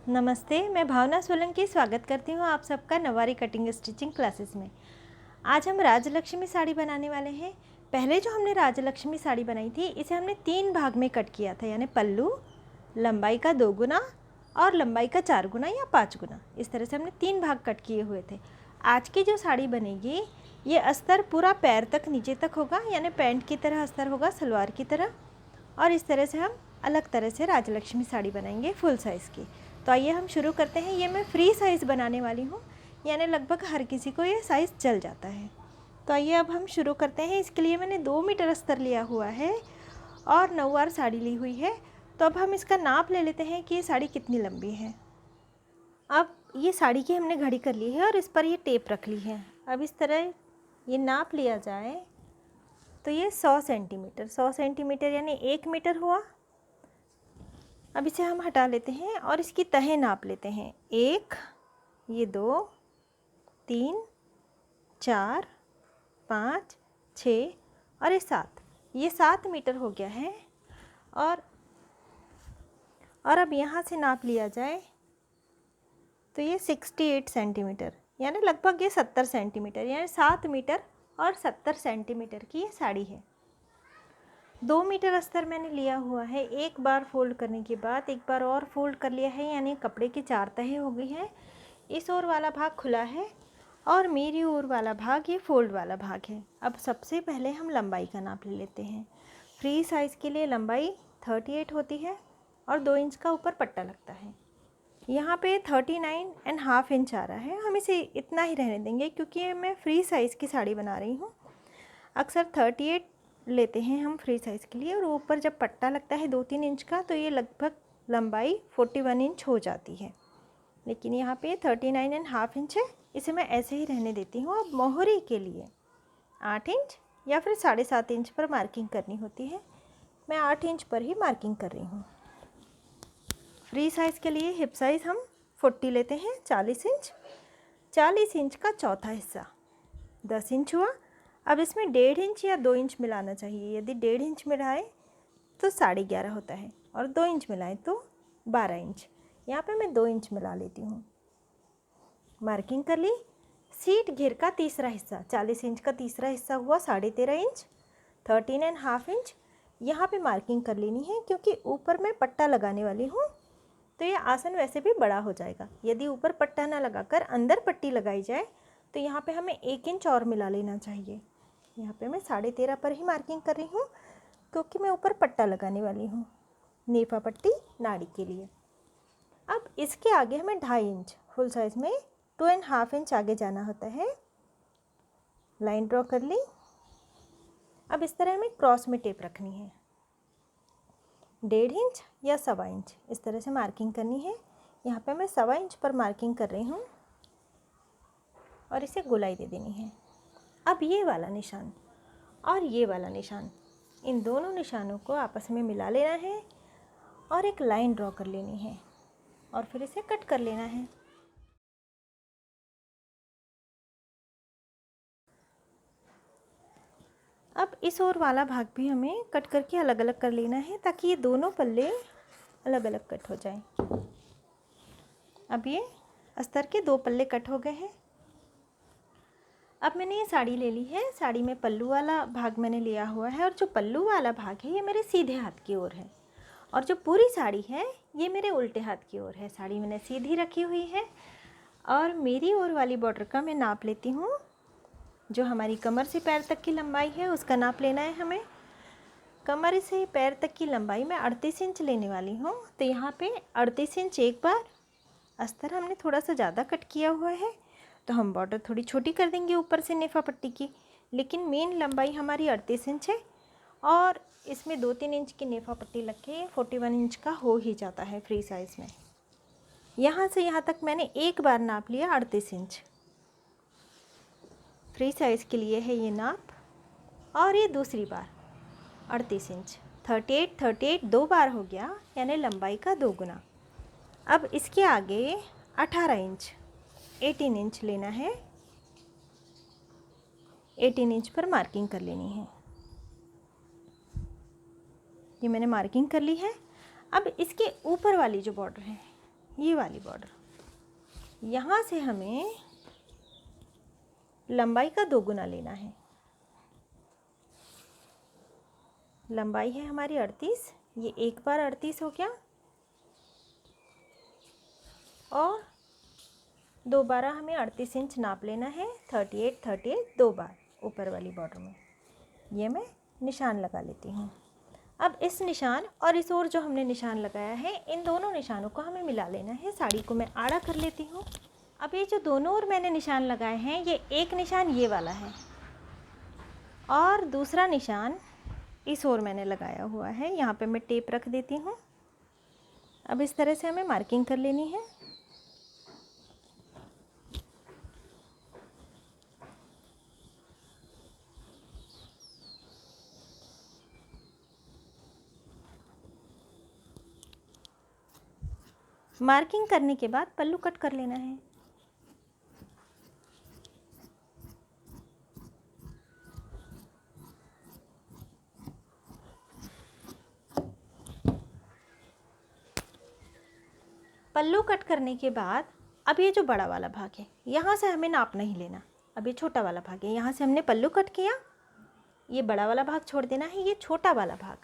नमस्ते, मैं भावना सोलंकी स्वागत करती हूँ आप सबका नवारी कटिंग स्टिचिंग क्लासेस में। आज हम राजलक्ष्मी साड़ी बनाने वाले हैं। पहले जो हमने राजलक्ष्मी साड़ी बनाई थी इसे हमने 3 भाग में कट किया था, यानी पल्लू, लंबाई का 2 गुना और लंबाई का 4 गुना या 5 गुना। इस तरह से हमने 3 भाग कट किए हुए थे। आज की जो साड़ी बनेगी ये अस्तर पूरा पैर तक नीचे तक होगा, यानी पैंट की तरह अस्तर होगा, सलवार की तरह। और इस तरह से हम अलग तरह से राजलक्ष्मी साड़ी बनाएंगे फुल साइज़ की। तो आइए हम शुरू करते हैं। ये मैं फ्री साइज़ बनाने वाली हूँ, यानी लगभग हर किसी को ये साइज़ चल जाता है। तो आइए अब हम शुरू करते हैं। इसके लिए मैंने 2 मीटर अस्तर लिया हुआ है और 9 वार साड़ी ली हुई है। तो अब हम इसका नाप ले लेते हैं कि ये साड़ी कितनी लंबी है। अब ये साड़ी की हमने घड़ी कर ली है और इस पर ये टेप रख ली है। अब इस तरह ये नाप लिया जाए तो ये 100 सेंटीमीटर यानी 1 मीटर हुआ। अब इसे हम हटा लेते हैं और इसकी तहें नाप लेते हैं। 1, ये 2, 3, 4, 5, 6 और ये 7। ये 7 मीटर हो गया है। और अब यहाँ से नाप लिया जाए तो ये 68 सेंटीमीटर, यानी लगभग ये 70 सेंटीमीटर, यानी 7 मीटर और 70 सेंटीमीटर की ये साड़ी है। 2 मीटर अस्तर मैंने लिया हुआ है। एक बार फोल्ड करने के बाद एक बार और फोल्ड कर लिया है, यानी कपड़े की 4 तहें हो गई हैं। इस ओर वाला भाग खुला है और मेरी ओर वाला भाग ये फोल्ड वाला भाग है। अब सबसे पहले हम लंबाई का नाप ले लेते हैं। फ्री साइज़ के लिए लंबाई 38 होती है और 2 इंच का ऊपर पट्टा लगता है। यहाँ पे 39.5 इंच आ रहा है। हम इसे इतना ही रहने देंगे क्योंकि मैं फ्री साइज़ की साड़ी बना रही हूँ। अक्सर 38 लेते हैं हम फ्री साइज़ के लिए, और ऊपर जब पट्टा लगता है 2-3 इंच का तो ये लगभग लंबाई 41 इंच हो जाती है। लेकिन यहाँ पे 39.5 इंच है, इसे मैं ऐसे ही रहने देती हूँ। अब मोहरी के लिए 8 इंच या फिर 7.5 इंच पर मार्किंग करनी होती है। मैं 8 इंच पर ही मार्किंग कर रही हूँ। फ्री साइज़ के लिए हिप साइज़ हम 40 लेते हैं, 40 इंच। 40 इंच का चौथा हिस्सा 10 इंच हुआ। अब इसमें 1.5 इंच या 2 इंच मिलाना चाहिए। यदि 1.5 इंच मिलाएं तो 11.5 होता है और 2 इंच मिलाएं तो 12 इंच। यहाँ पे मैं 2 इंच मिला लेती हूँ। मार्किंग कर ली। सीट घेर का तीसरा हिस्सा 40 इंच का तीसरा हिस्सा हुआ 13.5 इंच, 13.5 इंच। यहाँ पे मार्किंग कर लेनी है क्योंकि ऊपर मैं पट्टा लगाने वाली हूँ, तो ये आसन वैसे भी बड़ा हो जाएगा। यदि ऊपर पट्टा ना लगाकर अंदर पट्टी लगाई जाए तो यहाँ पे हमें 1 इंच और मिला लेना चाहिए। यहाँ पे मैं 13.5 पर ही मार्किंग कर रही हूँ क्योंकि मैं ऊपर पट्टा लगाने वाली हूँ, नेफा पट्टी नाड़ी के लिए। अब इसके आगे हमें 2.5 इंच, फुल साइज़ में 2.5 इंच आगे जाना होता है। लाइन ड्रॉ कर ली। अब इस तरह हमें क्रॉस में टेप रखनी है। 1.5 इंच या 1.25 इंच इस तरह से मार्किंग करनी है। यहाँ पे मैं 1.25 इंच पर मार्किंग कर रही हूँ और इसे गोलाई दे देनी है। अब ये वाला निशान और ये वाला निशान, इन दोनों निशानों को आपस में मिला लेना है और एक लाइन ड्रॉ कर लेनी है और फिर इसे कट कर लेना है। अब इस ओर वाला भाग भी हमें कट करके अलग अलग कर लेना है ताकि ये दोनों पल्ले अलग अलग कट हो जाएं। अब ये अस्तर के 2 पल्ले कट हो गए हैं। अब मैंने ये साड़ी ले ली है। साड़ी में पल्लू वाला भाग मैंने लिया हुआ है और जो पल्लू वाला भाग है ये मेरे सीधे हाथ की ओर है और जो पूरी साड़ी है ये मेरे उल्टे हाथ की ओर है। साड़ी मैंने सीधी रखी हुई है और मेरी ओर वाली बॉर्डर का मैं नाप लेती हूँ। जो हमारी कमर से पैर तक की लंबाई है उसका नाप लेना है हमें। कमर से पैर तक की लंबाई मैं 38 इंच लेने वाली हूँ। तो यहाँ पे 38 इंच एक बार, अस्तर हमने थोड़ा सा ज़्यादा कट किया हुआ है तो हम बॉर्डर थोड़ी छोटी कर देंगे ऊपर से नेफा पट्टी की, लेकिन मेन लंबाई हमारी 38 इंच है और इसमें 2-3 इंच की नेफा पट्टी लग के 41 इंच का हो ही जाता है फ्री साइज़ में। यहाँ से यहाँ तक मैंने एक बार नाप लिया 38 इंच। फ्री साइज़ के लिए है ये नाप। और ये दूसरी बार 38 इंच, 38 2 बार हो गया, यानी लंबाई का 2 गुना। अब इसके आगे 18 इंच, 18 इंच लेना है। 18 इंच पर मार्किंग कर लेनी है। ये मैंने मार्किंग कर ली है। अब इसके ऊपर वाली जो बॉर्डर है ये वाली बॉर्डर, यहाँ से हमें लंबाई का 2 गुना लेना है। लंबाई है हमारी 38, ये एक बार 38 हो गया और दोबारा हमें 38 इंच नाप लेना है। 38 दो बार ऊपर वाली बॉर्डर में। ये मैं निशान लगा लेती हूँ। अब इस निशान और इस ओर जो हमने निशान लगाया है, इन दोनों निशानों को हमें मिला लेना है। साड़ी को मैं आड़ा कर लेती हूँ। अब ये जो दोनों ओर मैंने निशान लगाए हैं, ये एक निशान ये वाला है और दूसरा निशान इस ओर मैंने लगाया हुआ है। यहाँ पे मैं टेप रख देती हूँ। अब इस तरह से हमें मार्किंग कर लेनी है। मार्किंग करने के बाद पल्लू कट कर लेना है। पल्लू कट करने के बाद अब ये जो बड़ा वाला भाग है, यहाँ से हमें नाप नहीं लेना। अब ये छोटा वाला भाग है, यहाँ से हमने पल्लू कट किया, ये बड़ा वाला भाग छोड़ देना है। ये छोटा वाला भाग,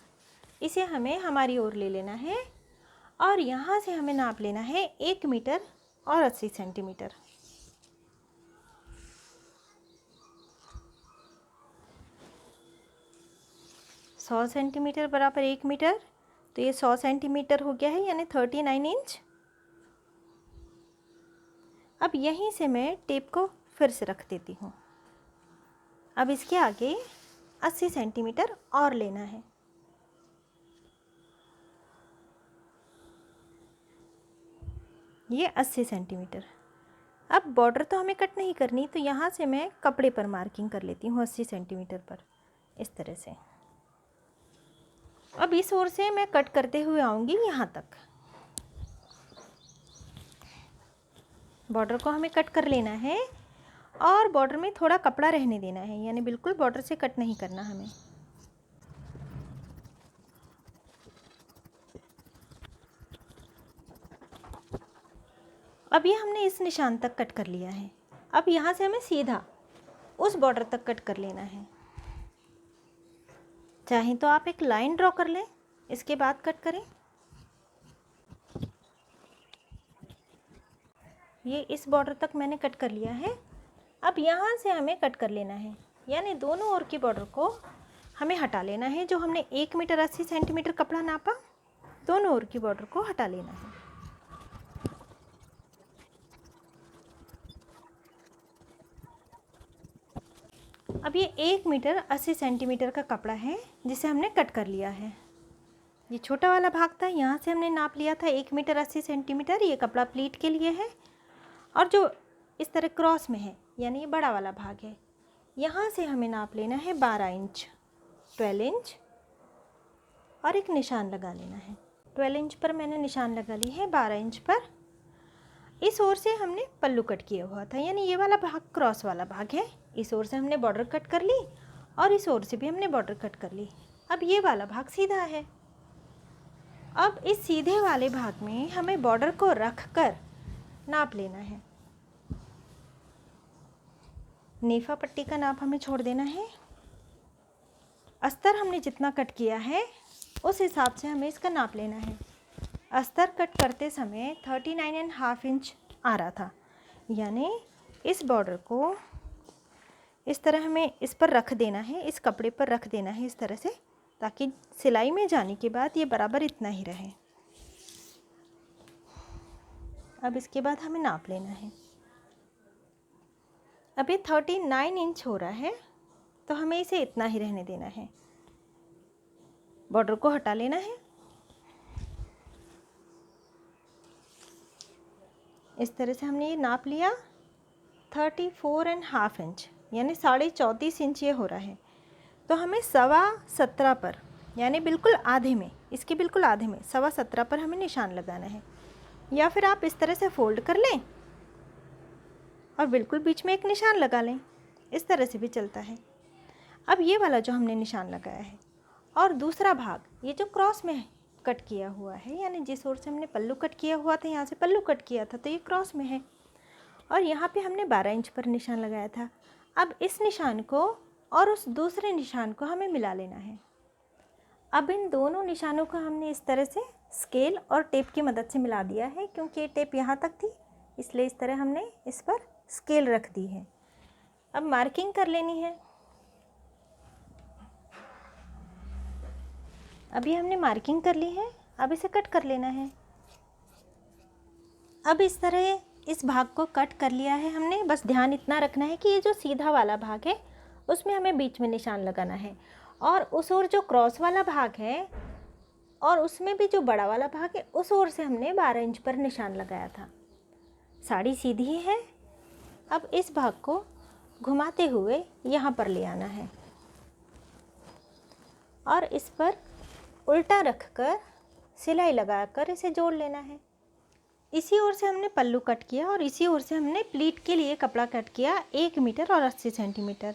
इसे हमें हमारी ओर ले लेना है और यहाँ से हमें नाप लेना है 1 मीटर और 80 सेंटीमीटर। सौ सेंटीमीटर बराबर 1 मीटर, तो ये 100 सेंटीमीटर हो गया है, यानी 39 इंच। अब यहीं से मैं टेप को फिर से रख देती हूँ। अब इसके आगे 80 सेंटीमीटर और लेना है। ये 80 सेंटीमीटर। अब बॉर्डर तो हमें कट नहीं करनी, तो यहाँ से मैं कपड़े पर मार्किंग कर लेती हूँ 80 सेंटीमीटर पर, इस तरह से। अब इस ओर से मैं कट करते हुए आऊँगी यहाँ तक। बॉर्डर को हमें कट कर लेना है और बॉर्डर में थोड़ा कपड़ा रहने देना है, यानी बिल्कुल बॉर्डर से कट नहीं करना हमें। अब ये हमने इस निशान तक कट कर लिया है। अब यहाँ से हमें सीधा उस बॉर्डर तक कट कर लेना है। चाहे तो आप एक लाइन ड्रॉ कर लें, इसके बाद कट करें। ये इस बॉर्डर तक मैंने कट कर लिया है। अब यहाँ से हमें कट कर लेना है, यानी दोनों ओर की बॉर्डर को हमें हटा लेना है। जो हमने 1 मीटर 80 सेंटीमीटर कपड़ा नापा, दोनों ओर की बॉर्डर को हटा लेना है। अब ये 1 मीटर 80 सेंटीमीटर का कपड़ा है जिसे हमने कट कर लिया है। ये छोटा वाला भाग था, यहाँ से हमने नाप लिया था 1 मीटर 80 सेंटीमीटर। ये कपड़ा प्लीट के लिए है। और जो इस तरह क्रॉस में है, यानी ये बड़ा वाला भाग है, यहाँ से हमें नाप लेना है 12 इंच, 12 इंच और एक निशान लगा लेना है। 12 इंच पर मैंने निशान लगा ली है। 12 इंच पर इस ओर से हमने पल्लू कट किया हुआ था, यानी ये वाला भाग क्रॉस वाला भाग है। इस ओर से हमने बॉर्डर कट कर ली और इस ओर से भी हमने बॉर्डर कट कर ली। अब ये वाला भाग सीधा है। अब इस सीधे वाले भाग में हमें बॉर्डर को रख कर नाप लेना है। नेफा पट्टी का नाप हमें छोड़ देना है। अस्तर हमने जितना कट किया है उस हिसाब से हमें इसका नाप लेना है। अस्तर कट करते समय 39.5 इंच आ रहा था, यानी इस बॉर्डर को इस तरह हमें इस पर रख देना है, इस कपड़े पर रख देना है इस तरह से, ताकि सिलाई में जाने के बाद ये बराबर इतना ही रहे। अब इसके बाद हमें नाप लेना है। अब ये 39 इंच हो रहा है, तो हमें इसे इतना ही रहने देना है। बॉर्डर को हटा लेना है। इस तरह से हमने ये नाप लिया 34.5 इंच, यानी 34.5 इंच ये हो रहा है। तो हमें 17.25 पर, यानी बिल्कुल आधे में, इसके बिल्कुल आधे में 17.25 पर हमें निशान लगाना है। या फिर आप इस तरह से फोल्ड कर लें और बिल्कुल बीच में एक निशान लगा लें, इस तरह से भी चलता है। अब ये वाला जो हमने निशान लगाया है और दूसरा भाग, ये जो क्रॉस में कट किया हुआ है, यानी जिस ओर से हमने पल्लू कट किया हुआ था, यहाँ से पल्लू कट किया था, तो ये क्रॉस में है। और यहाँ पे हमने 12 इंच पर निशान लगाया था। अब इस निशान को और उस दूसरे निशान को हमें मिला लेना है। अब इन दोनों निशानों को हमने इस तरह से स्केल और टेप की मदद से मिला दिया है, क्योंकि ये टेप यहाँ तक थी, इसलिए इस तरह हमने इस पर स्केल रख दी है। अब मार्किंग कर लेनी है। अभी हमने मार्किंग कर ली है, अब इसे कट कर लेना है। अब इस तरह इस भाग को कट कर लिया है हमने। बस ध्यान इतना रखना है कि ये जो सीधा वाला भाग है उसमें हमें बीच में निशान लगाना है, और उस ओर जो क्रॉस वाला भाग है और उसमें भी जो बड़ा वाला भाग है उस ओर से हमने 12 इंच पर निशान लगाया था। साड़ी सीधी है। अब इस भाग को घुमाते हुए यहाँ पर ले आना है और इस पर उल्टा रखकर सिलाई लगाकर इसे जोड़ लेना है। इसी ओर से हमने पल्लू कट किया और इसी ओर से हमने प्लीट के लिए कपड़ा कट किया 1 मीटर और 80 सेंटीमीटर।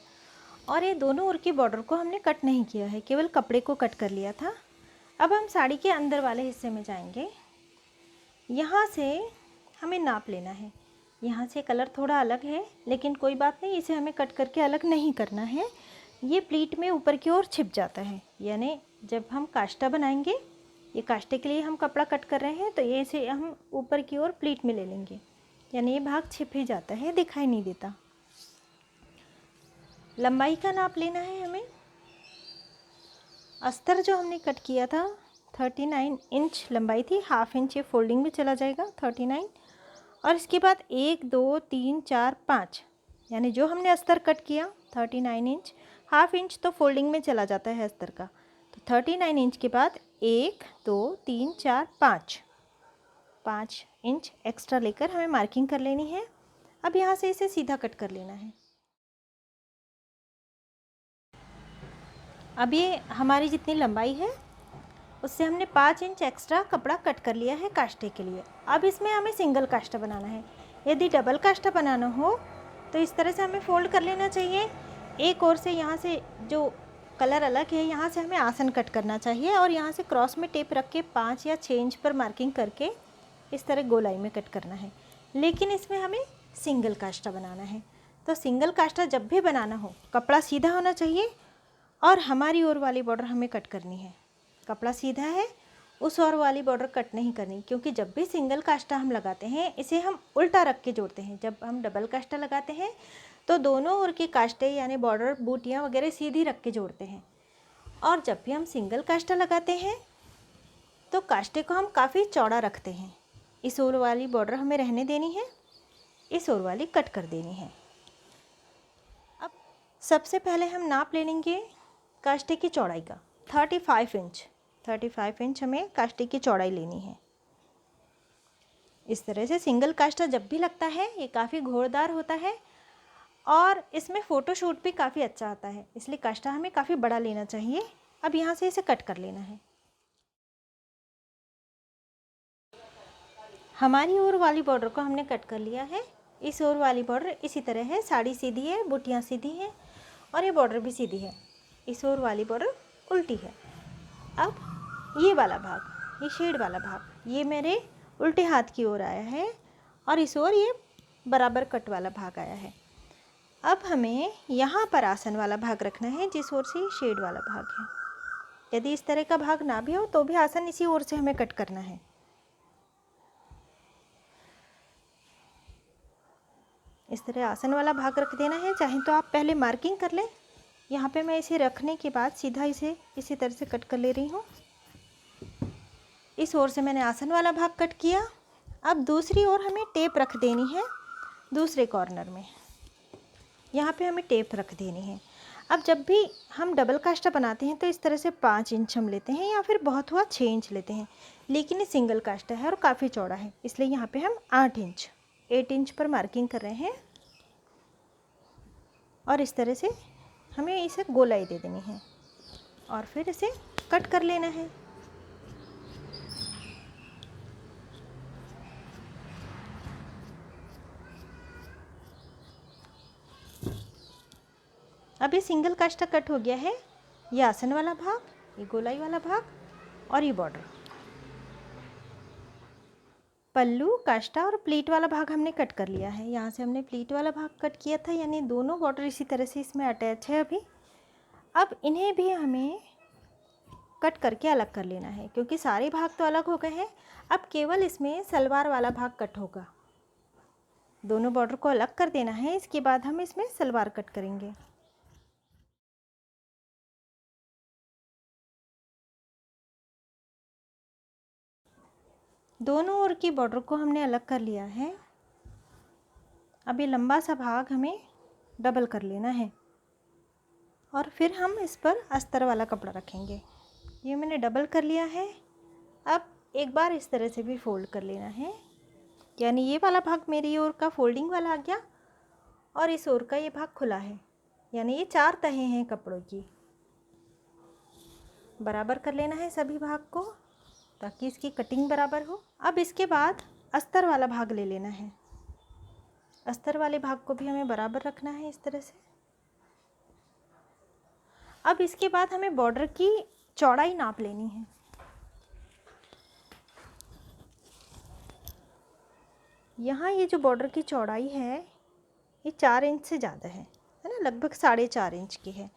और ये दोनों ओर की बॉर्डर को हमने कट नहीं किया है, केवल कपड़े को कट कर लिया था। अब हम साड़ी के अंदर वाले हिस्से में जाएंगे। यहाँ से हमें नाप लेना है। यहाँ से कलर थोड़ा अलग है, लेकिन कोई बात नहीं, इसे हमें कट करके अलग नहीं करना है। ये प्लीट में ऊपर की ओर छिप जाता है, यानी जब हम काष्टा बनाएंगे, ये काष्टे के लिए हम कपड़ा कट कर रहे हैं, तो ये इसे हम ऊपर की ओर प्लीट में ले लेंगे, यानी ये भाग छिप ही जाता है, दिखाई नहीं देता। लंबाई का नाप लेना है हमें। अस्तर जो हमने कट किया था 39 इंच लंबाई थी, हाफ इंच ये फोल्डिंग में चला जाएगा 39। और इसके बाद 1 2 3 4 5, यानी जो हमने अस्तर कट किया 39 इंच, हाफ इंच तो फोल्डिंग में चला जाता है अस्तर का, तो 39 इंच के बाद 1 2 3 4 5 इंच एक्स्ट्रा लेकर हमें मार्किंग कर लेनी है। अब यहाँ से इसे सीधा कट कर लेना है। अब ये हमारी जितनी लंबाई है उससे हमने 5 इंच एक्स्ट्रा कपड़ा कट कर लिया है काष्टे के लिए। अब इसमें हमें सिंगल काष्टा बनाना है। यदि डबल काष्टा बनाना हो तो इस तरह से हमें फोल्ड कर लेना चाहिए। एक ओर से यहाँ से जो कलर अलग है यहाँ से हमें आसन कट करना चाहिए, और यहाँ से क्रॉस में टेप रख के 5 या 6 इंच पर मार्किंग करके इस तरह गोलाई में कट करना है। लेकिन इसमें हमें सिंगल काष्टा बनाना है, तो सिंगल काष्टा जब भी बनाना हो कपड़ा सीधा होना चाहिए और हमारी ओर वाली बॉर्डर हमें कट करनी है। कपड़ा सीधा है, उस ओर वाली बॉर्डर कट नहीं करनी, क्योंकि जब भी सिंगल काष्टा हम लगाते हैं इसे हम उल्टा रख के जोड़ते हैं। जब हम डबल काष्टा लगाते हैं तो दोनों ओर के काष्टे यानी बॉर्डर बूटियाँ वगैरह सीधी रख के जोड़ते हैं, और जब भी हम सिंगल काष्टा लगाते हैं तो काष्टे को हम काफ़ी चौड़ा रखते हैं। इस ओर वाली बॉर्डर हमें रहने देनी है, इस ओर वाली कट कर देनी है। अब सबसे पहले हम नाप ले लेंगे काष्टे की चौड़ाई का 35 इंच हमें काष्टे की चौड़ाई लेनी है। इस तरह से सिंगल काष्टा जब भी लगता है ये काफ़ी घोड़दार होता है और इसमें फ़ोटोशूट भी काफ़ी अच्छा आता है, इसलिए काष्टा हमें काफ़ी बड़ा लेना चाहिए। अब यहाँ से इसे कट कर लेना है। हमारी ओर वाली बॉर्डर को हमने कट कर लिया है। इस ओर वाली बॉर्डर इसी तरह है, साड़ी सीधी है, बूटियाँ सीधी हैं और ये बॉर्डर भी सीधी है। इस ओर वाली बॉर्डर उल्टी है। अब ये वाला भाग, ये शेड वाला भाग, ये मेरे उल्टे हाथ की ओर आया है और इस ओर ये बराबर कट वाला भाग आया है। अब हमें यहाँ पर आसन वाला भाग रखना है जिस ओर से शेड वाला भाग है। यदि इस तरह का भाग ना भी हो तो भी आसन इसी ओर से हमें कट करना है। इस तरह आसन वाला भाग रख देना है। चाहे तो आप पहले मार्किंग कर लें। यहाँ पे मैं इसे रखने के बाद सीधा इसे इसी तरह से कट कर ले रही हूँ। इस ओर से मैंने आसन वाला भाग कट किया। अब दूसरी ओर हमें टेप रख देनी है, दूसरे कॉर्नर में यहाँ पे हमें टेप रख देनी है। अब जब भी हम डबल काष्टा बनाते हैं तो इस तरह से 5 इंच हम लेते हैं या फिर बहुत हुआ 6 इंच लेते हैं, लेकिन ये सिंगल काष्टा है और काफ़ी चौड़ा है, इसलिए यहाँ पे हम 8 इंच पर मार्किंग कर रहे हैं और इस तरह से हमें इसे गोलाई दे देनी है और फिर इसे कट कर लेना है। अब ये सिंगल काष्टा कट हो गया है। ये आसन वाला भाग, ये गोलाई वाला भाग और ये बॉर्डर। पल्लू, काष्टा और प्लीट वाला भाग हमने कट कर लिया है। यहाँ से हमने प्लीट वाला भाग कट किया था, यानी दोनों बॉर्डर इसी तरह से इसमें अटैच है अभी। अब इन्हें भी हमें कट करके अलग कर लेना है, क्योंकि सारे भाग तो अलग हो गए हैं। अब केवल इसमें सलवार वाला भाग कट होगा। दोनों बॉर्डर को अलग कर देना है, इसके बाद हम इसमें सलवार कट करेंगे। दोनों ओर की बॉर्डर को हमने अलग कर लिया है। अब ये लंबा सा भाग हमें डबल कर लेना है और फिर हम इस पर अस्तर वाला कपड़ा रखेंगे। ये मैंने डबल कर लिया है। अब एक बार इस तरह से भी फोल्ड कर लेना है, यानी ये वाला भाग मेरी ओर का फोल्डिंग वाला आ गया और इस ओर का ये भाग खुला है, यानी ये 4 तहें हैं कपड़ों की। बराबर कर लेना है सभी भाग को ताकि इसकी कटिंग बराबर हो। अब इसके बाद अस्तर वाला भाग ले लेना है। अस्तर वाले भाग को भी हमें बराबर रखना है इस तरह से। अब इसके बाद हमें बॉर्डर की चौड़ाई नाप लेनी है। यहाँ ये जो बॉर्डर की चौड़ाई है ये 4 इंच से ज़्यादा है ना, लगभग 4.5 इंच की है।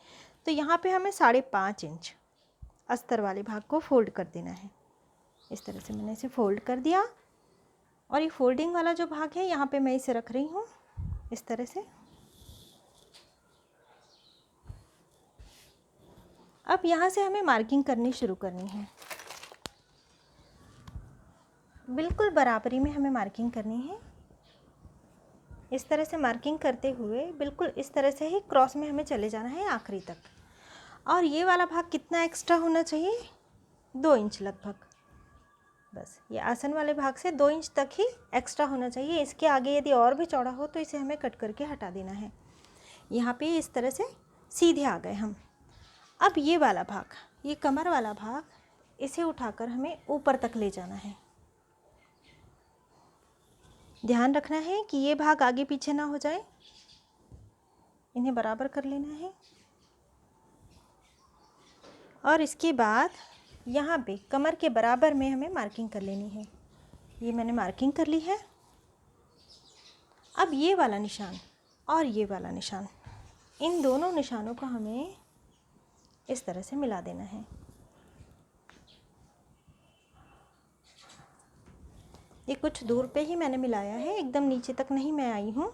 तो यहाँ पे हमें 5.5 इंच अस्तर वाले भाग को फोल्ड कर देना है। इस तरह से मैंने इसे फोल्ड कर दिया और ये फोल्डिंग वाला जो भाग है यहाँ पे मैं इसे रख रही हूँ इस तरह से। अब यहाँ से हमें मार्किंग करनी शुरू करनी है। बिल्कुल बराबरी में हमें मार्किंग करनी है। इस तरह से मार्किंग करते हुए बिल्कुल इस तरह से ही क्रॉस में हमें चले जाना है आखिरी तक। और ये वाला भाग कितना एक्स्ट्रा होना चाहिए? 2 इंच लगभग। बस ये आसन वाले भाग से 2 इंच तक ही एक्स्ट्रा होना चाहिए। इसके आगे यदि और भी चौड़ा हो तो इसे हमें कट करके हटा देना है। यहाँ पे इस तरह से सीधे आ गए हम। अब ये वाला भाग, ये कमर वाला भाग, इसे उठाकर हमें ऊपर तक ले जाना है। ध्यान रखना है कि ये भाग आगे पीछे ना हो जाए, इन्हें बराबर कर लेना है। और इसके बाद यहाँ पे कमर के बराबर में हमें मार्किंग कर लेनी है। ये मैंने मार्किंग कर ली है। अब ये वाला निशान और ये वाला निशान, इन दोनों निशानों को हमें इस तरह से मिला देना है। ये कुछ दूर पे ही मैंने मिलाया है, एकदम नीचे तक नहीं मैं आई हूँ।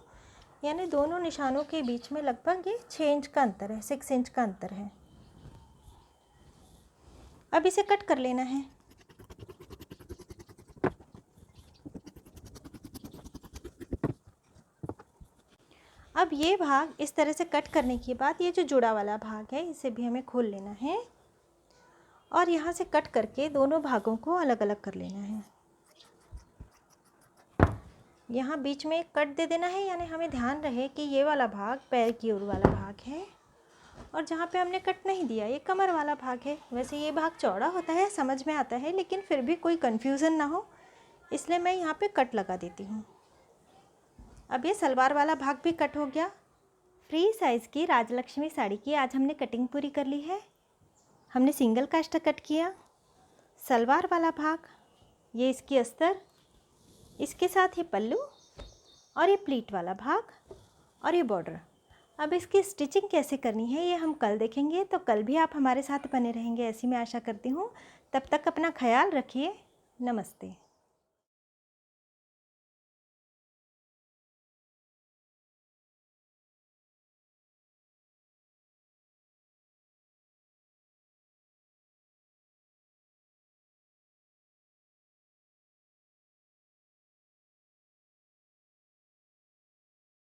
यानी दोनों निशानों के बीच में लगभग ये 6 इंच का अंतर है, 6 इंच का अंतर है। अब इसे कट कर लेना है। अब ये भाग इस तरह से कट करने के बाद ये जो जुड़ा वाला भाग है इसे भी हमें खोल लेना है और यहाँ से कट करके दोनों भागों को अलग अलग कर लेना है। यहाँ बीच में एक कट दे देना है, यानी हमें ध्यान रहे कि ये वाला भाग पैर की ओर वाला भाग है और जहाँ पे हमने कट नहीं दिया ये कमर वाला भाग है। वैसे ये भाग चौड़ा होता है, समझ में आता है, लेकिन फिर भी कोई कन्फ्यूज़न ना हो इसलिए मैं यहाँ पे कट लगा देती हूँ। अब ये सलवार वाला भाग भी कट हो गया। फ्री साइज़ की राजलक्ष्मी साड़ी की आज हमने कटिंग पूरी कर ली है। हमने सिंगल काष्टा कट किया, सलवार वाला भाग, ये इसकी अस्तर, इसके साथ ये पल्लू और ये प्लीट वाला भाग और ये बॉर्डर। अब इसकी स्टिचिंग कैसे करनी है ये हम कल देखेंगे, तो कल भी आप हमारे साथ बने रहेंगे ऐसी मैं आशा करती हूँ। तब तक अपना ख्याल रखिए। नमस्ते।